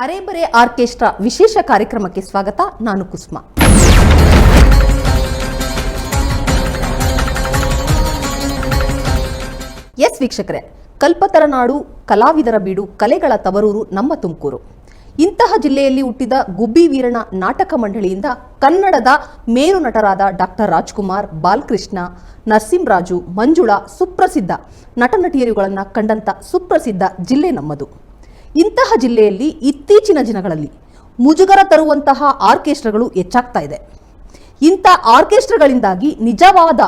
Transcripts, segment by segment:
ಅರೆಬರೆ orchestra ವಿಶೇಷ ಕಾರ್ಯಕ್ರಮಕ್ಕೆ ಸ್ವಾಗತ. ನಾನು ಕುಸುಮಾ. ಎಸ್ ವೀಕ್ಷಕರೇ, ಕಲ್ಪತರ ನಾಡು, ಕಲಾವಿದರ ಬೀಡು, ಕಲೆಗಳ ತವರೂರು ನಮ್ಮ ತುಮಕೂರು. ಇಂತಹ ಜಿಲ್ಲೆಯಲ್ಲಿ ಹುಟ್ಟಿದ ಗುಬ್ಬಿ ವೀರಣ್ಣ ನಾಟಕ ಮಂಡಳಿಯಿಂದ ಕನ್ನಡದ ಮೇರು ನಟರಾದ ಡಾಕ್ಟರ್ ರಾಜ್ಕುಮಾರ್, ಬಾಲಕೃಷ್ಣ, ನರಸಿಂಹರಾಜು, ಮಂಜುಳಾ ಸುಪ್ರಸಿದ್ಧ ನಟನಟಿಯರುಗಳನ್ನು ಕಂಡಂಥ ಸುಪ್ರಸಿದ್ಧ ಜಿಲ್ಲೆ ನಮ್ಮದು. ಇಂತಹ ಜಿಲ್ಲೆಯಲ್ಲಿ ಇತ್ತೀಚಿನ ದಿನಗಳಲ್ಲಿ ಮುಜುಗರ ತರುವಂತಹ ಆರ್ಕೆಸ್ಟ್ರಾಗಳು ಹೆಚ್ಚಾಗ್ತಾ ಇದೆ. ಇಂಥ ಆರ್ಕೆಸ್ಟ್ರಾಗಳಿಂದಾಗಿ ನಿಜವಾದ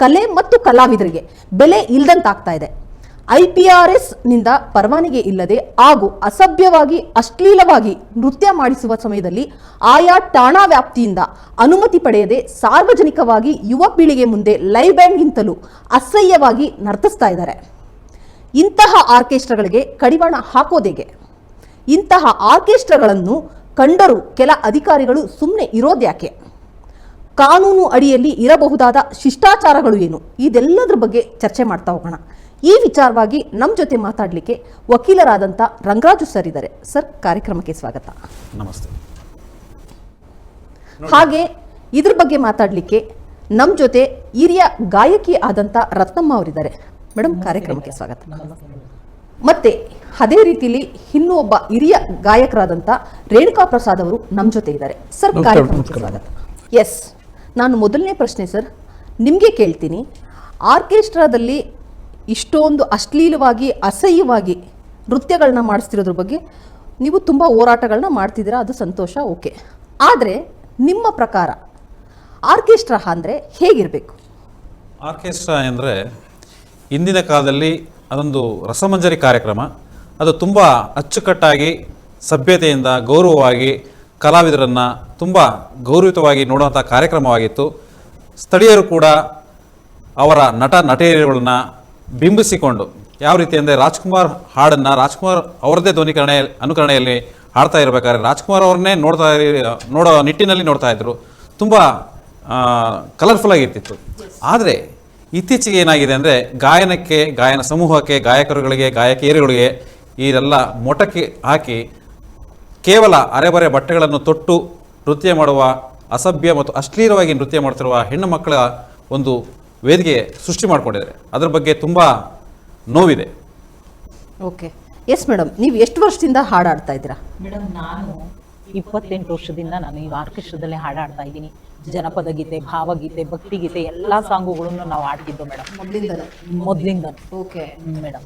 ಕಲೆ ಮತ್ತು ಕಲಾವಿದರಿಗೆ ಬೆಲೆ ಇಲ್ಲದಂತಾಗ್ತಾ ಇದೆ. IPRS ನಿಂದ ಪರವಾನಗಿ ಇಲ್ಲದೆ ಹಾಗೂ ಅಸಭ್ಯವಾಗಿ ಅಶ್ಲೀಲವಾಗಿ ನೃತ್ಯ ಮಾಡಿಸುವ ಸಮಯದಲ್ಲಿ ಆಯಾ ಠಾಣಾ ವ್ಯಾಪ್ತಿಯಿಂದ ಅನುಮತಿ ಪಡೆಯದೆ ಸಾರ್ವಜನಿಕವಾಗಿ ಯುವ ಪೀಳಿಗೆ ಮುಂದೆ ಲೈವ್ ಬ್ಯಾಂಡ್ಗಿಂತಲೂ ಅಸಹ್ಯವಾಗಿ ನರ್ತಿಸ್ತಾ ಇದ್ದಾರೆ. ಇಂತಹ ಆರ್ಕೆಸ್ಟ್ರಾಗಳಿಗೆ ಕಡಿವಾಣ ಹಾಕೋದೇಗೆ? ಇಂತಹ ಆರ್ಕೆಸ್ಟ್ರಾಗಳನ್ನು ಕಂಡರೂ ಕೆಲ ಅಧಿಕಾರಿಗಳು ಸುಮ್ಮನೆ ಇರೋದ್ಯಾಕೆ? ಕಾನೂನು ಅಡಿಯಲ್ಲಿ ಇರಬಹುದಾದ ಶಿಷ್ಟಾಚಾರಗಳು ಏನು? ಇದೆಲ್ಲದರ ಬಗ್ಗೆ ಚರ್ಚೆ ಮಾಡ್ತಾ ಹೋಗೋಣ. ಈ ವಿಚಾರವಾಗಿ ನಮ್ಮ ಜೊತೆ ಮಾತಾಡಲಿಕ್ಕೆ ವಕೀಲರಾದಂಥ ರಂಗರಾಜು ಸರ್ ಇದ್ದಾರೆ. ಸರ್, ಕಾರ್ಯಕ್ರಮಕ್ಕೆ ಸ್ವಾಗತ. ನಮಸ್ತೆ. ಹಾಗೆ ಇದ್ರ ಬಗ್ಗೆ ಮಾತಾಡಲಿಕ್ಕೆ ನಮ್ಮ ಜೊತೆ ಹಿರಿಯ ಗಾಯಕಿ ಆದಂಥ ರತ್ನಮ್ಮ ಅವರಿದ್ದಾರೆ. ಮೇಡಮ್, ಕಾರ್ಯಕ್ರಮಕ್ಕೆ ಸ್ವಾಗತ. ಮತ್ತೆ ಅದೇ ರೀತಿಯಲ್ಲಿ ಇನ್ನೂ ಒಬ್ಬ ಹಿರಿಯ ಗಾಯಕರಾದಂಥ ರೇಣುಕಾ ಪ್ರಸಾದ್ ಅವರು ನಮ್ಮ ಜೊತೆ ಇದ್ದಾರೆ. ಸರ್, ಕಾರ್ಯಕ್ರಮಕ್ಕೆ ಸ್ವಾಗತ. ಎಸ್, ನಾನು ಮೊದಲನೇ ಪ್ರಶ್ನೆ ಸರ್ ನಿಮಗೆ ಕೇಳ್ತೀನಿ. ಆರ್ಕೆಸ್ಟ್ರಾದಲ್ಲಿ ಇಷ್ಟೊಂದು ಅಶ್ಲೀಲವಾಗಿ ಅಸಹ್ಯವಾಗಿ ನೃತ್ಯಗಳನ್ನ ಮಾಡಿಸ್ತಿರೋದ್ರ ಬಗ್ಗೆ ನೀವು ತುಂಬ ಹೋರಾಟಗಳನ್ನ ಮಾಡ್ತಿದ್ದೀರಾ, ಅದು ಸಂತೋಷ, ಓಕೆ. ಆದರೆ ನಿಮ್ಮ ಪ್ರಕಾರ ಆರ್ಕೆಸ್ಟ್ರಾ ಅಂದರೆ ಹೇಗಿರಬೇಕು? ಆರ್ಕೆಸ್ಟ್ರಾ ಅಂದರೆ ಇಂದಿನ ಕಾಲದಲ್ಲಿ ಅದೊಂದು ರಸಮಂಜರಿ ಕಾರ್ಯಕ್ರಮ. ಅದು ತುಂಬ ಅಚ್ಚುಕಟ್ಟಾಗಿ ಸಭ್ಯತೆಯಿಂದ ಗೌರವವಾಗಿ ಕಲಾವಿದರನ್ನು ತುಂಬ ಗೌರವಿತವಾಗಿ ನೋಡುವಂಥ ಕಾರ್ಯಕ್ರಮವಾಗಿತ್ತು. ಸ್ಥಳೀಯರು ಕೂಡ ಅವರ ನಟಿಯರುಗಳನ್ನ ಬಿಂಬಿಸಿಕೊಂಡು ಯಾವ ರೀತಿ ಅಂದರೆ ರಾಜ್ಕುಮಾರ್ ಹಾಡನ್ನು ರಾಜ್ಕುಮಾರ್ ಅವರದ್ದೇ ಅನುಕರಣೆಯಲ್ಲಿ ಹಾಡ್ತಾ ಇರಬೇಕಾದ್ರೆ ರಾಜ್ಕುಮಾರ್ ಅವ್ರನ್ನೇ ನೋಡೋ ನಿಟ್ಟಿನಲ್ಲಿ ನೋಡ್ತಾ ಇದ್ರು. ತುಂಬ ಕಲರ್ಫುಲ್ ಆಗಿರ್ತಿತ್ತು. ಆದರೆ ಇತ್ತೀಚೆಗೆ ಏನಾಗಿದೆ ಅಂದರೆ ಗಾಯನ ಸಮೂಹಕ್ಕೆ, ಗಾಯಕರುಗಳಿಗೆ, ಗಾಯಕಿಯರುಗಳಿಗೆ ಇದೆಲ್ಲ ಮೊಟಕ್ಕೆ ಹಾಕಿ ಕೇವಲ ಅರೆಬರೆ ಬಟ್ಟೆಗಳನ್ನು ತೊಟ್ಟು ನೃತ್ಯ ಮಾಡುವ, ಅಸಭ್ಯ ಮತ್ತು ಅಶ್ಲೀಲವಾಗಿ ನೃತ್ಯ ಮಾಡ್ತಿರುವ ಹೆಣ್ಣು ಮಕ್ಕಳ ಒಂದು ವೇದಿಕೆ ಸೃಷ್ಟಿ ಮಾಡಿಕೊಂಡಿದ್ದಾರೆ. ಅದರ ಬಗ್ಗೆ ತುಂಬ ನೋವಿದೆ. ಓಕೆ, ಎಸ್ ಮೇಡಮ್, ನೀವು ಎಷ್ಟು ವರ್ಷದಿಂದ ಹಾಡಾಡ್ತಾ ಇದ್ದೀರಾ? ಮೇಡಮ್, ನಾನು 28 ವರ್ಷದಿಂದ ನಾನು ಈ ಆರ್ಕೆಸ್ಟ್ರಾದಲ್ಲಿ ಹಾಡಾಡ್ತಾ ಇದ್ದೀನಿ. ಜನಪದ ಗೀತೆ, ಭಾವಗೀತೆ, ಭಕ್ತಿಗೀತೆ ಎಲ್ಲ ಸಾಂಗುಗಳನ್ನು ನಾವು ಹಾಡ್ತಿದ್ದು ಮೇಡಮ್, ಮೊದಲಿಂದ. ಓಕೆ ಮೇಡಮ್,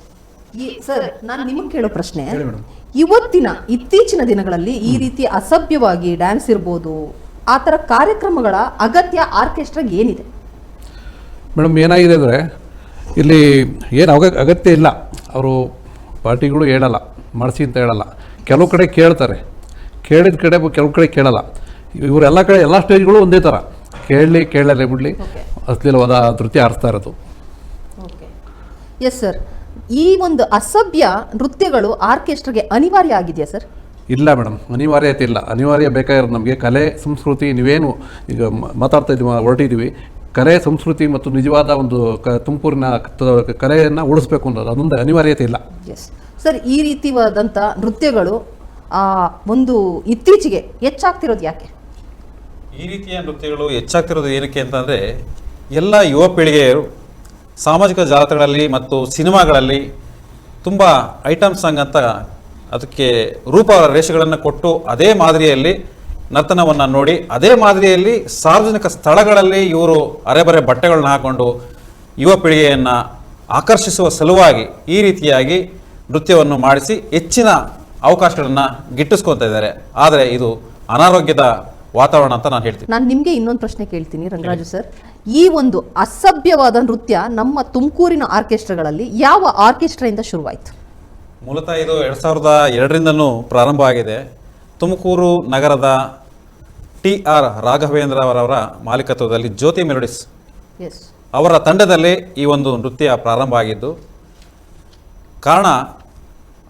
ಸರ್, ನಾನು ನಿಮಗೆ ಕೇಳೋ ಪ್ರಶ್ನೆ, ಇತ್ತೀಚಿನ ದಿನಗಳಲ್ಲಿ ಈ ರೀತಿ ಅಸಭ್ಯವಾಗಿ ಡ್ಯಾನ್ಸ್ ಇರ್ಬೋದು, ಆ ಥರ ಕಾರ್ಯಕ್ರಮಗಳ ಅಗತ್ಯ ಆರ್ಕೆಸ್ಟ್ರಾಗೆ ಏನಿದೆ? ಮೇಡಮ್, ಏನಾಗಿದೆ ಅಂದರೆ ಇಲ್ಲಿ ಏನು ಅಗತ್ಯ ಇಲ್ಲ. ಅವರು ಪಾರ್ಟಿಗಳು ಹೇಳಲ್ಲ, ಮಾಡಿಸಿ ಅಂತ ಹೇಳಲ್ಲ. ಕೆಲವು ಕಡೆ ಕೇಳ್ತಾರೆ, ಕೇಳಿದ ಕಡೆ ಕೆಲವು ಕಡೆ ಕೇಳಲ್ಲ. ಇವರೆಲ್ಲ ಕಡೆ ಎಲ್ಲ ಸ್ಟೇಜ್ಗಳು ಒಂದೇ ಥರ, ಕೇಳಲೇ ಬಿಡಲಿ ಅಶ್ಲೀಲವಾದ ನೃತ್ಯ ಆರಿಸ್ತಾ ಇರೋದು. ಓಕೆ, ಎಸ್ ಸರ್, ಈ ಒಂದು ಅಸಭ್ಯ ನೃತ್ಯಗಳು ಆರ್ಕೆಸ್ಟ್ರಾಗೆ ಅನಿವಾರ್ಯ ಆಗಿದೆಯಾ ಸರ್? ಇಲ್ಲ ಮೇಡಮ್, ಅನಿವಾರ್ಯತೆ ಇಲ್ಲ. ಅನಿವಾರ್ಯ ಬೇಕಾಗಿರೋದು ನಮಗೆ ಕಲೆ ಸಂಸ್ಕೃತಿ. ನೀವೇನು ಈಗ ಮಾತಾಡ್ತಾ ಇದ್ದೀವಿ, ಹೊರಟಿದ್ದೀವಿ, ಕಲೆ ಸಂಸ್ಕೃತಿ ಮತ್ತು ನಿಜವಾದ ಒಂದು ತುಮಕೂರಿನ ಕಲೆಯನ್ನು ಉಳಿಸ್ಬೇಕು ಅನ್ನೋದು ಅದೊಂದು ಅನಿವಾರ್ಯತೆ ಇಲ್ಲ. ಎಸ್ ಸರ್, ಈ ರೀತಿಯಾದಂಥ ನೃತ್ಯಗಳು ಒಂದು ಇತ್ತೀಚೆಗೆ ಹೆಚ್ಚಾಗ್ತಿರೋದು ಯಾಕೆ? ಈ ರೀತಿಯ ನೃತ್ಯಗಳು ಹೆಚ್ಚಾಗ್ತಿರೋದು ಏನಕ್ಕೆ ಅಂತಂದರೆ, ಎಲ್ಲ ಯುವ ಪೀಳಿಗೆಯರು ಸಾಮಾಜಿಕ ಜಾಲತಾಣಗಳಲ್ಲಿ ಮತ್ತು ಸಿನಿಮಾಗಳಲ್ಲಿ ತುಂಬ ಐಟಮ್ ಸಾಂಗ್ ಅಂತ ಅದಕ್ಕೆ ರೂಪ ರೇಷೆಗಳನ್ನು ಕೊಟ್ಟು ಅದೇ ಮಾದರಿಯಲ್ಲಿ ನರ್ತನವನ್ನು ನೋಡಿ ಅದೇ ಮಾದರಿಯಲ್ಲಿ ಸಾರ್ವಜನಿಕ ಸ್ಥಳಗಳಲ್ಲಿ ಇವರು ಅರೆಬರೆ ಬಟ್ಟೆಗಳನ್ನ ಹಾಕೊಂಡು ಯುವ ಪೀಳಿಗೆಯನ್ನು ಆಕರ್ಷಿಸುವ ಸಲುವಾಗಿ ಈ ರೀತಿಯಾಗಿ ನೃತ್ಯವನ್ನು ಮಾಡಿಸಿ ಹೆಚ್ಚಿನ ಅವಕಾಶಗಳನ್ನು ಗಿಟ್ಟಿಸ್ಕೊತಾ ಇದ್ದಾರೆ. ಆದರೆ ಇದು ಅನಾರೋಗ್ಯದ ವಾತಾವರಣ ಅಂತ ನಾನು ಹೇಳ್ತೀನಿ. ನಾನು ನಿಮಗೆ ಇನ್ನೊಂದು ಪ್ರಶ್ನೆ ಕೇಳ್ತೀನಿ ರಂಗರಾಜು ಸರ್. ಈ ಒಂದು ಅಸಭ್ಯವಾದ ನೃತ್ಯ ನಮ್ಮ ತುಮಕೂರಿನ ಆರ್ಕೆಸ್ಟ್ರಾಗಳಲ್ಲಿ ಯಾವ ಆರ್ಕೆಸ್ಟ್ರಾಯಿಂದ ಶುರುವಾಯಿತು? ಮೂಲತಃ ಇದು 2002ರಿಂದನೂ ಪ್ರಾರಂಭ ಆಗಿದೆ. ತುಮಕೂರು ನಗರದ TR ರಾಘವೇಂದ್ರ ಅವರವರ ಮಾಲೀಕತ್ವದಲ್ಲಿ ಜ್ಯೋತಿ ಮೆಲೋಡಿಸ್ ಅವರ ತಂಡದಲ್ಲಿ ಈ ಒಂದು ನೃತ್ಯ ಪ್ರಾರಂಭ ಆಗಿದ್ದು. ಕಾರಣ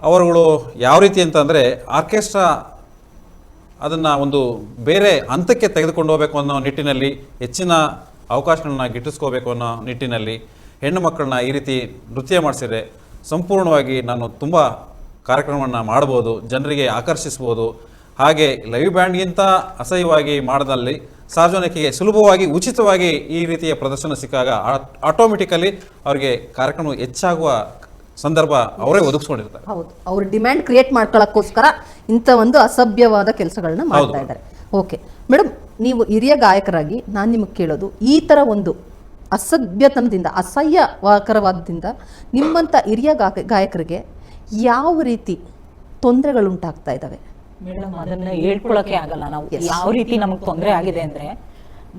ಅವರುಗಳು ಯಾವ ರೀತಿ ಅಂತಂದರೆ, ಆರ್ಕೆಸ್ಟ್ರಾ ಅದನ್ನು ಒಂದು ಬೇರೆ ಹಂತಕ್ಕೆ ತೆಗೆದುಕೊಂಡು ಹೋಗಬೇಕು ಅನ್ನೋ ನಿಟ್ಟಿನಲ್ಲಿ, ಹೆಚ್ಚಿನ ಅವಕಾಶಗಳನ್ನ ಗಿಟ್ಟಿಸ್ಕೋಬೇಕು ಅನ್ನೋ ನಿಟ್ಟಿನಲ್ಲಿ ಹೆಣ್ಣು ಮಕ್ಕಳನ್ನ ಈ ರೀತಿ ನೃತ್ಯ ಮಾಡಿಸಿದರೆ ಸಂಪೂರ್ಣವಾಗಿ ನಾನು ತುಂಬ ಕಾರ್ಯಕ್ರಮವನ್ನು ಮಾಡ್ಬೋದು, ಜನರಿಗೆ ಆಕರ್ಷಿಸ್ಬೋದು. ಹಾಗೆ ಲೈವ್ ಬ್ಯಾಂಡ್ಗಿಂತ ಅಸಹ್ಯವಾಗಿ ಮಾಡೋದಲ್ಲಿ ಸಾರ್ವಜನಿಕರಿಗೆ ಸುಲಭವಾಗಿ ಉಚಿತವಾಗಿ ಈ ರೀತಿಯ ಪ್ರದರ್ಶನ ಸಿಕ್ಕಾಗ ಆಟೋಮೆಟಿಕಲಿ ಅವರಿಗೆ ಕಾರ್ಯಕ್ರಮ ಹೆಚ್ಚಾಗುವ ಸಂದರ್ಭ ಅವರೇ ಒದಗಿಸ್ಕೊಂಡಿರ್ತಾರೆ. ಹೌದು, ಅವ್ರ ಡಿಮ್ಯಾಂಡ್ ಕ್ರಿಯೇಟ್ ಮಾಡ್ಕೊಳ್ಳೋಕ್ಕೋಸ್ಕರ ಇಂಥ ಒಂದು ಅಸಭ್ಯವಾದ ಕೆಲಸಗಳನ್ನ ಮಾಡ್ತಾ ಇದ್ದಾರೆ. ಓಕೆ ಮೇಡಮ್, ನೀವು ಹಿರಿಯ ಗಾಯಕರಾಗಿ ನಾನು ನಿಮಗೆ ಕೇಳೋದು, ಈ ಥರ ಒಂದು ಅಸಭ್ಯತನದಿಂದ ಅಸಹ್ಯಕರವಾದದಿಂದ ನಿಮ್ಮಂಥ ಹಿರಿಯ ಗಾಯಕರಿಗೆ ಯಾವ ರೀತಿ ತೊಂದರೆಗಳುಂಟಾಗ್ತಾ ಇದ್ದಾವೆ? ಮೇಡಮ್, ಅದನ್ನ ಹೇಳ್ಕೊಳಕ್ಕೆ ಆಗಲ್ಲ. ನಾವು ಯಾವ ರೀತಿ ನಮಗೆ ತೊಂದರೆ ಆಗಿದೆ ಅಂದ್ರೆ,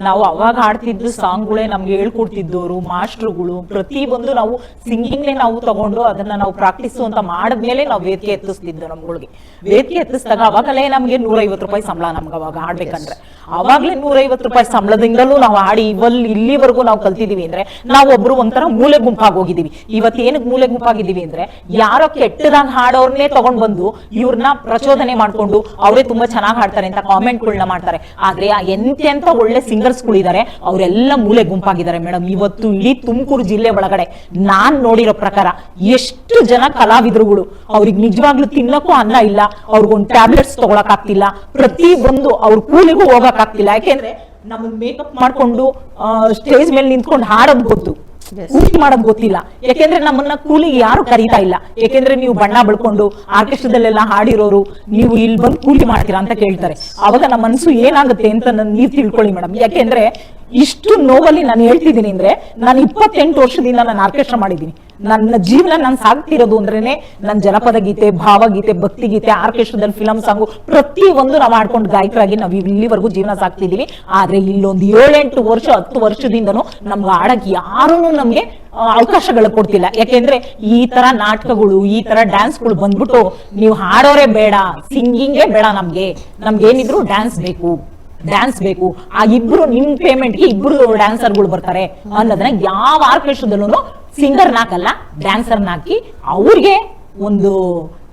ನಾವು ಅವಾಗ ಹಾಡ್ತಿದ್ದು ಸಾಂಗ್ಗಳೇ ನಮ್ಗೆ ಹೇಳ್ಕೊಡ್ತಿದ್ದವರು ಮಾಸ್ಟ್ರುಗಳು ಪ್ರತಿಯೊಂದು ನಾವು ಸಿಂಗಿಂಗ್ನೇ ನಾವು ತಗೊಂಡು ಅದನ್ನ ನಾವು ಪ್ರಾಕ್ಟೀಸ್ ಅಂತ ಮಾಡಿದ್ಮೇಲೆ ನಾವು ವೇದಿಕೆ ಎತ್ತಿಸ್ತಿದ್ದು. ನಮ್ಗಳಿಗೆ ವೇದಿಕೆ ಎತ್ತಿಸಿದಾಗ ಅವಾಗಲೇ ನಮ್ಗೆ 150 ರೂಪಾಯಿ ಸಂಬಳ. ನಮ್ಗೆ ಅವಾಗ ಹಾಡ್ಬೇಕಂದ್ರೆ ಅವಾಗ್ಲೇ 150 ರೂಪಾಯಿ ಸಂಬಳದಿಂದಲೂ ನಾವು ಹಾಡಿ ಇಲ್ಲಿವರೆಗೂ ನಾವು ಕಲ್ತಿದೀವಿ ಅಂದ್ರೆ ನಾವು ಒಬ್ರು ಒಂಥರ ಮೂಲೆ ಗುಂಪಾಗಿ ಹೋಗಿದೀವಿ. ಇವತ್ತು ಏನಕ್ಕೆ ಮೂಲೆ ಗುಂಪಾಗಿದ್ದೀವಿ ಅಂದ್ರೆ, ಯಾರೋ ಕೆಟ್ಟದಾಗ ಹಾಡೋರ್ನೇ ತಗೊಂಡ್ ಬಂದು ಇವ್ರನ್ನ ಪ್ರಚೋದನೆ ಮಾಡ್ಕೊಂಡು ಅವರೇ ತುಂಬಾ ಚೆನ್ನಾಗಿ ಹಾಡ್ತಾರೆ ಅಂತ ಕಾಮೆಂಟ್ಗಳನ್ನ ಮಾಡ್ತಾರೆ. ಆದ್ರೆ ಎಂತೆಂತ ಒಳ್ಳೆ ಸಿಂಗರ್ಸ್ಗಳಿದ್ದಾರೆ, ಅವರೆಲ್ಲ ಮೂಲೆ ಗುಂಪಾಗಿದ್ದಾರೆ ಮೇಡಮ್. ಇವತ್ತು ಇಡೀ ತುಮಕೂರು ಜಿಲ್ಲೆ ಒಳಗಡೆ ನಾನ್ ನೋಡಿರೋ ಪ್ರಕಾರ ಎಷ್ಟು ಜನ ಕಲಾವಿದರುಗಳು ಅವ್ರಿಗೆ ನಿಜವಾಗ್ಲೂ ತಿನ್ನಕ್ಕೂ ಅನ್ನ ಇಲ್ಲ, ಅವ್ರಿಗೊಂದು ಟ್ಯಾಬ್ಲೆಟ್ಸ್ ತಗೊಳಕ್ ಆಗ್ತಿಲ್ಲ, ಪ್ರತಿ ಒಂದು ಅವ್ರ ಕೂಲಿಗೂ ಹೋಗಕ್ ಆಗ್ತಿಲ್ಲ. ಯಾಕೆಂದ್ರೆ ನಮ್ಮನ್ನ ಮೇಕಪ್ ಮಾಡ್ಕೊಂಡು ಸ್ಟೇಜ್ ಮೇಲೆ ನಿಂತ್ಕೊಂಡು ಹಾಡೋದು ಗೊತ್ತು, ಕೂಲಿ ಮಾಡೋದು ಗೊತ್ತಿಲ್ಲ. ಯಾಕೆಂದ್ರೆ ನಮ್ಮನ್ನ ಕೂಲಿಗೆ ಯಾರು ಕರೀತಾ ಇಲ್ಲ. ಯಾಕೆಂದ್ರೆ ನೀವು ಬಣ್ಣ ಬಳ್ಕೊಂಡು ಆರ್ಕೆಸ್ಟ್ರಾದಲ್ಲೆಲ್ಲ ಹಾಡಿರೋರು ನೀವು ಇಲ್ಲಿ ಬಂದು ಕೂಲಿ ಮಾಡ್ತೀರಾ ಅಂತ ಕೇಳ್ತಾರೆ. ಅವಾಗ ನಮ್ಮ ಮನಸ್ಸು ಏನಾಗುತ್ತೆ ಅಂತ ನೀವು ತಿಳ್ಕೊಳ್ಳಿ ಮೇಡಮ್. ಯಾಕೆಂದ್ರೆ ಇಷ್ಟು ನೋವಲ್ಲಿ ನಾನು ಹೇಳ್ತಿದ್ದೀನಿ ಅಂದ್ರೆ, ನಾನು 28 ವರ್ಷದಿಂದ ನಾನು ಆರ್ಕೆಸ್ಟ್ರಾ ಮಾಡಿದ್ದೀನಿ. ನನ್ನ ಜೀವನ ನಾನು ಸಾಗ್ತಿರೋದು ಅಂದ್ರೇನೆ ನನ್ನ ಜನಪದ ಗೀತೆ, ಭಾವಗೀತೆ, ಭಕ್ತಿ ಗೀತೆ, ಆರ್ಕೆಸ್ಟ್ರಾದಲ್ಲಿ ಫಿಲಂ ಸಾಂಗು ಪ್ರತಿ ಒಂದು ನಾವು ಮಾಡ್ಕೊಂಡು ಗಾಯಕರಾಗಿ ನಾವು ಇಲ್ಲಿವರೆಗೂ ಜೀವನ ಸಾಕ್ತಿದೀವಿ. ಆದ್ರೆ ಇಲ್ಲೊಂದು 7-8 ವರ್ಷ 10 ವರ್ಷದಿಂದನೂ ನಮ್ಗೆ ಆಡಕ್ಕೆ ಯಾರೂ ನಮ್ಗೆ ಅವಕಾಶಗಳು ಕೊಡ್ತಿಲ್ಲ. ಯಾಕೆಂದ್ರೆ ಈ ತರ ನಾಟಕಗಳು, ಈ ತರ ಡ್ಯಾನ್ಸ್ಗಳು ಬಂದ್ಬಿಟ್ಟು ನೀವು ಹಾಡೋರೇ ಬೇಡ, ಸಿಂಗಿಂಗೇ ಬೇಡ, ನಮ್ಗೇನಿದ್ರು ಡ್ಯಾನ್ಸ್ ಬೇಕು, ಆ ಇಬ್ರು ನಿಮ್ ಪೇಮೆಂಟ್ಗೆ ಇಬ್ರು ಡ್ಯಾನ್ಸರ್ಗಳು ಬರ್ತಾರೆ ಅನ್ನೋದನ್ನ ಯಾವ ಆರ್ಕೆಸ್ಟ್ರಾದಲ್ಲೂ ಸಿಂಗರ್ನ ಹಾಕಲ್ಲ, ಡ್ಯಾನ್ಸರ್ನ ಹಾಕಿ ಅವ್ರಿಗೆ ಒಂದು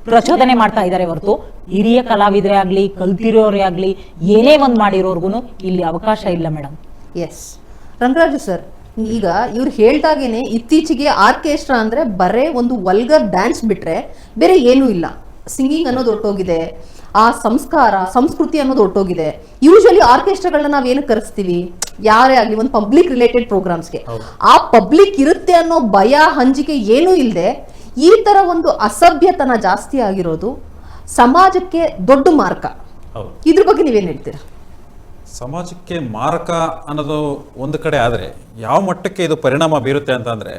ಪ್ರಚೋದನೆ ಮಾಡ್ತಾ ಇದ್ದಾರೆ ಹೊರತು ಹಿರಿಯ ಕಲಾವಿದರೇ ಆಗ್ಲಿ, ಕಲ್ತಿರೋರೇ ಆಗ್ಲಿ, ಏನೇ ಒಂದ್ ಮಾಡಿರೋರ್ಗು ಇಲ್ಲಿ ಅವಕಾಶ ಇಲ್ಲ ಮೇಡಮ್. ಎಸ್ ರಂಗರಾಜು ಸರ್, ಈಗ ಇವ್ರು ಹೇಳ್ದಾಗೇನೆ ಇತ್ತೀಚೆಗೆ ಆರ್ಕೆಸ್ಟ್ರಾ ಅಂದ್ರೆ ಬರೇ ಒಂದು ವಲ್ಗರ್ ಡ್ಯಾನ್ಸ್ ಬಿಟ್ರೆ ಬೇರೆ ಏನೂ ಇಲ್ಲ. ಸಿಂಗಿಂಗ್ ಅನ್ನೋದು ಹೊರಟೋಗಿದೆ, ಆ ಸಂಸ್ಕೃತಿ ಅನ್ನೋದು ಹೊರಟೋಗಿದೆ. ಯೂಶಲಿ ಆರ್ಕೆಸ್ಟ್ರಾಗಳನ್ನ ನಾವೇನು ಕರೆಸ್ತೀವಿ, ಯಾರೇ ಆಗ್ಲಿ ಒಂದು ಪಬ್ಲಿಕ್ ರಿಲೇಟೆಡ್ ಪ್ರೋಗ್ರಾಮ್ಸ್ಗೆ. ಆ ಪಬ್ಲಿಕ್ ಇರುತ್ತೆ ಅನ್ನೋ ಭಯ ಹಂಜಿಕೆ ಏನೂ ಇಲ್ಲದೆ ಈ ತರ ಒಂದು ಅಸಭ್ಯತನ ಜಾಸ್ತಿ ಆಗಿರೋದು ಸಮಾಜಕ್ಕೆ ದೊಡ್ಡ ಮಾರ್ಕ. ಇದ್ರ ಬಗ್ಗೆ ನೀವೇನ್ ಹೇಳ್ತೀರಾ? ಸಮಾಜಕ್ಕೆ ಮಾರಕ ಅನ್ನೋದು ಒಂದು ಕಡೆ ಆದರೆ ಯಾವ ಮಟ್ಟಕ್ಕೆ ಇದು ಪರಿಣಾಮ ಬೀರುತ್ತೆ ಅಂತಂದರೆ,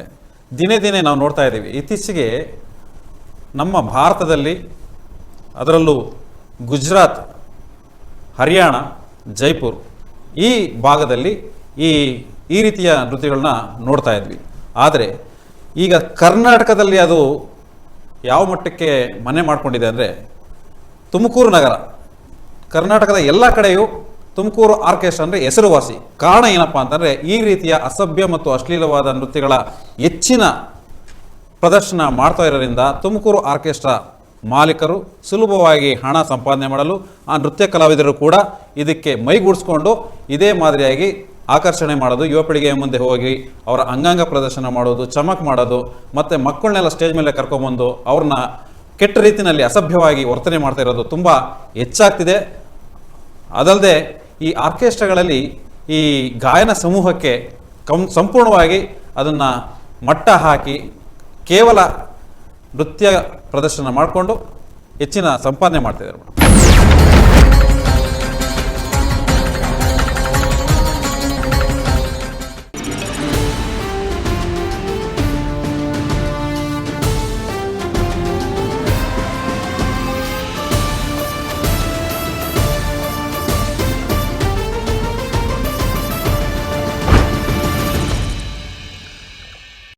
ದಿನೇ ದಿನೇ ನಾವು ನೋಡ್ತಾ ಇದ್ದೀವಿ. ಇತ್ತೀಚೆಗೆ ನಮ್ಮ ಭಾರತದಲ್ಲಿ, ಅದರಲ್ಲೂ ಗುಜರಾತ್, ಹರಿಯಾಣ, ಜೈಪುರ್ ಈ ಭಾಗದಲ್ಲಿ ಈ ರೀತಿಯ ನೃತ್ಯಗಳನ್ನ ನೋಡ್ತಾ ಇದ್ವಿ. ಆದರೆ ಈಗ ಕರ್ನಾಟಕದಲ್ಲಿ ಅದು ಯಾವ ಮಟ್ಟಕ್ಕೆ ಮನೆ ಮಾಡಿಕೊಂಡಿದೆ ಅಂದರೆ, ತುಮಕೂರು ನಗರ, ಕರ್ನಾಟಕದ ಎಲ್ಲ ಕಡೆಯೂ ತುಮಕೂರು ಆರ್ಕೆಸ್ಟ್ರಾ ಅಂದರೆ ಹೆಸರುವಾಸಿ. ಕಾರಣ ಏನಪ್ಪ ಅಂತಂದರೆ, ಈ ರೀತಿಯ ಅಸಭ್ಯ ಮತ್ತು ಅಶ್ಲೀಲವಾದ ನೃತ್ಯಗಳ ಹೆಚ್ಚಿನ ಪ್ರದರ್ಶನ ಮಾಡ್ತಾ ಇರೋದ್ರಿಂದ ತುಮಕೂರು ಆರ್ಕೆಸ್ಟ್ರಾ ಮಾಲೀಕರು ಸುಲಭವಾಗಿ ಹಣ ಸಂಪಾದನೆ ಮಾಡಲು, ಆ ನೃತ್ಯ ಕಲಾವಿದರು ಕೂಡ ಇದಕ್ಕೆ ಮೈಗೂಡಿಸ್ಕೊಂಡು ಇದೇ ಮಾದರಿಯಾಗಿ ಆಕರ್ಷಣೆ ಮಾಡೋದು, ಯುವ ಪೀಳಿಗೆಯ ಮುಂದೆ ಹೋಗಿ ಅವರ ಅಂಗಾಂಗ ಪ್ರದರ್ಶನ ಮಾಡೋದು, ಚಮಕ್ ಮಾಡೋದು, ಮತ್ತು ಮಕ್ಕಳನ್ನೆಲ್ಲ ಸ್ಟೇಜ್ ಮೇಲೆ ಕರ್ಕೊಂಬಂದು ಅವ್ರನ್ನ ಕೆಟ್ಟ ರೀತಿಯಲ್ಲಿ ಅಸಭ್ಯವಾಗಿ ವರ್ತನೆ ಮಾಡ್ತಾ ಇರೋದು ತುಂಬ ಹೆಚ್ಚಾಗ್ತಿದೆ. ಅದಲ್ಲದೆ ಈ ಆರ್ಕೆಸ್ಟ್ರಾಗಳಲ್ಲಿ ಈ ಗಾಯನ ಸಮೂಹಕ್ಕೆ ಸಂಪೂರ್ಣವಾಗಿ ಅದನ್ನು ಮಟ್ಟ ಹಾಕಿ ಕೇವಲ ನೃತ್ಯ ಪ್ರದರ್ಶನ ಮಾಡಿಕೊಂಡು ಹೆಚ್ಚಿನ ಸಂಪಾದನೆ ಮಾಡ್ತಿದ್ದಾರೆ.